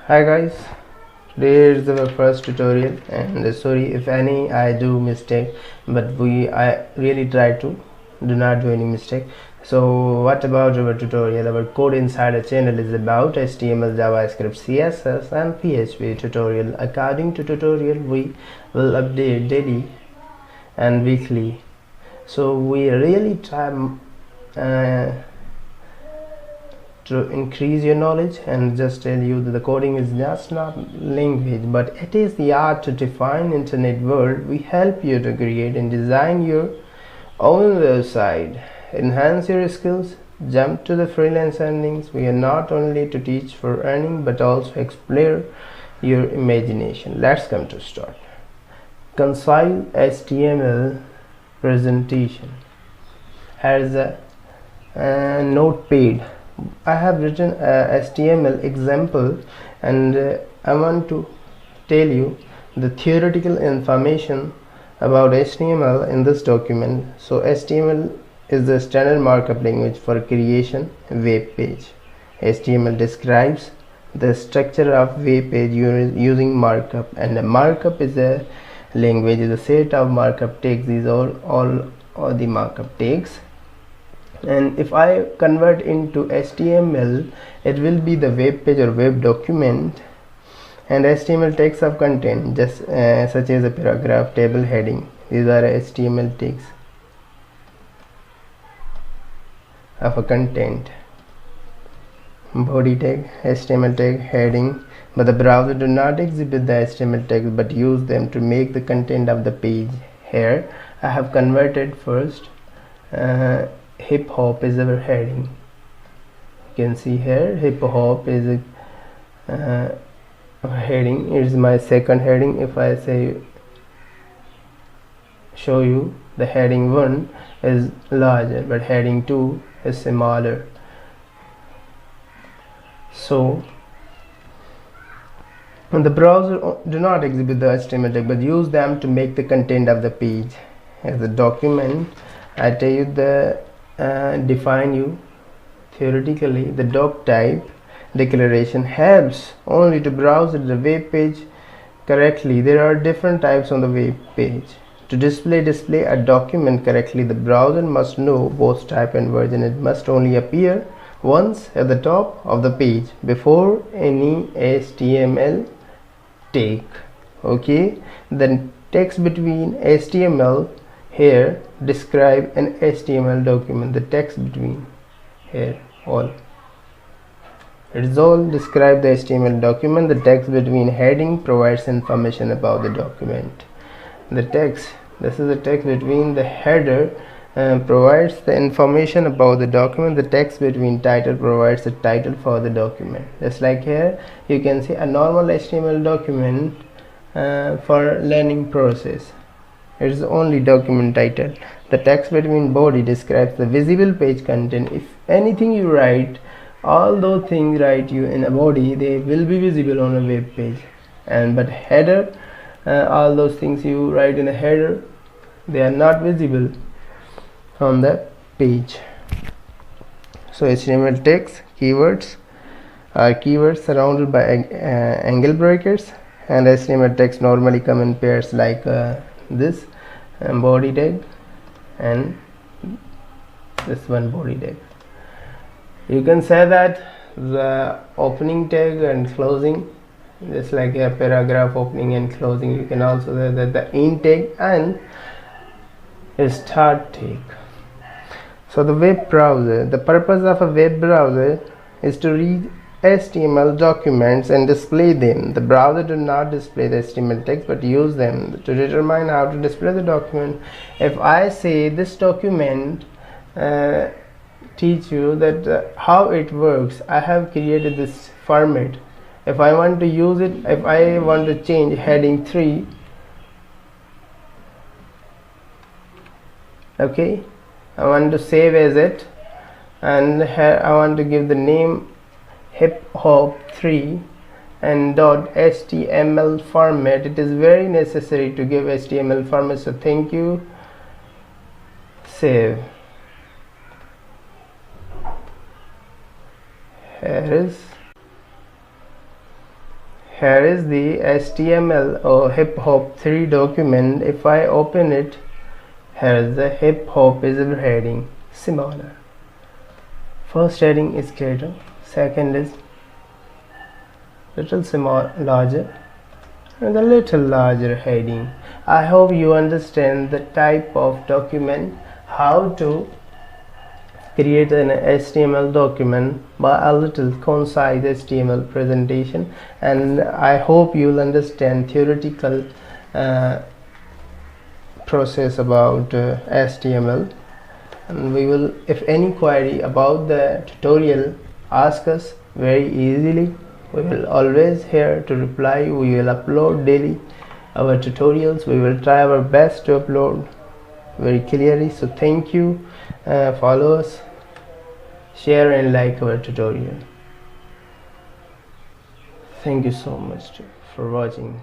Hi guys, today is our first tutorial and sorry if any I do mistake, but I really try to do not do any mistake. So what about our tutorial? Our code insider channel is about HTML, JavaScript, CSS and PHP tutorial. According to tutorial we will update daily and weekly. So we really try to increase your knowledge and just tell you that the coding is just not language, but it is the art to define internet world. We help you to create and design your own website, enhance your skills, jump to the freelance earnings. We are not only to teach for earning but also explore your imagination. Let's come to start. Concise HTML presentation has a notepad. I have written a HTML example and I want to tell you the theoretical information about HTML in this document. So HTML is the standard markup language for creation web page. HTML describes the structure of web page using markup, and the markup is a language, is a set of markup tags. These are all the markup tags. And if I convert into HTML, it will be the web page or web document, and HTML tags of content just such as a paragraph, table, heading. These are HTML tags of a content. Body tag, HTML tag, heading, but the browser do not exhibit the HTML tags but use them to make the content of the page. Here I have converted first hip hop is our heading. You can see here hip hop is a heading. It is my second heading. If I say show you, the heading 1 is larger but heading 2 is smaller. So the browser do not exhibit the HTML tag but use them to make the content of the page. As a document, I tell you the define you theoretically the doc type declaration helps only to browse the web page correctly. There are different types on the web page. To display a document correctly, the browser must know both type and version. It must only appear once at the top of the page before any HTML tag. Okay, then text between HTML here describe an HTML document. The text between here all it is all describe the HTML document. The text between heading provides information about the document. The text, this is the text between the header provides the information about the document. The text between title provides the title for the document. Just like here you can see a normal HTML document for learning process. It is only document title. The text between body describes the visible page content. If anything you write, all those things write you in a body, they will be visible on a web page. And but header, all those things you write in a header, they are not visible on the page. So HTML text keywords are keywords surrounded by angle brackets, and HTML text normally come in pairs like this body tag and this one body tag. You can say that the opening tag and closing, just like a paragraph opening and closing. You can also say that the end tag and a start tag. So the web browser, the purpose of a web browser is to read HTML documents and display them. The browser do not display the HTML text but use them to determine how to display the document. If I say this document teach you that how it works, I have created this format. If I want to use it, if I want to change heading 3, okay, I want to save as it, and here I want to give the name hip hop 3 and .html format. It is very necessary to give HTML format. So thank you, save. Here is Here is the HTML or hip hop 3 document. If I open it, here is the hip hop is a heading similar. First heading is greater, second is little small larger, and a little larger heading. I hope you understand the type of document, how to create an HTML document by a little concise HTML presentation, and I hope you'll understand theoretical process about HTML. And we will, if any query about the tutorial, ask us very easily. We will always here to reply. We will upload daily our tutorials. We will try our best to upload very clearly. So thank you. Follow us, share and like our tutorial. Thank you so much for watching.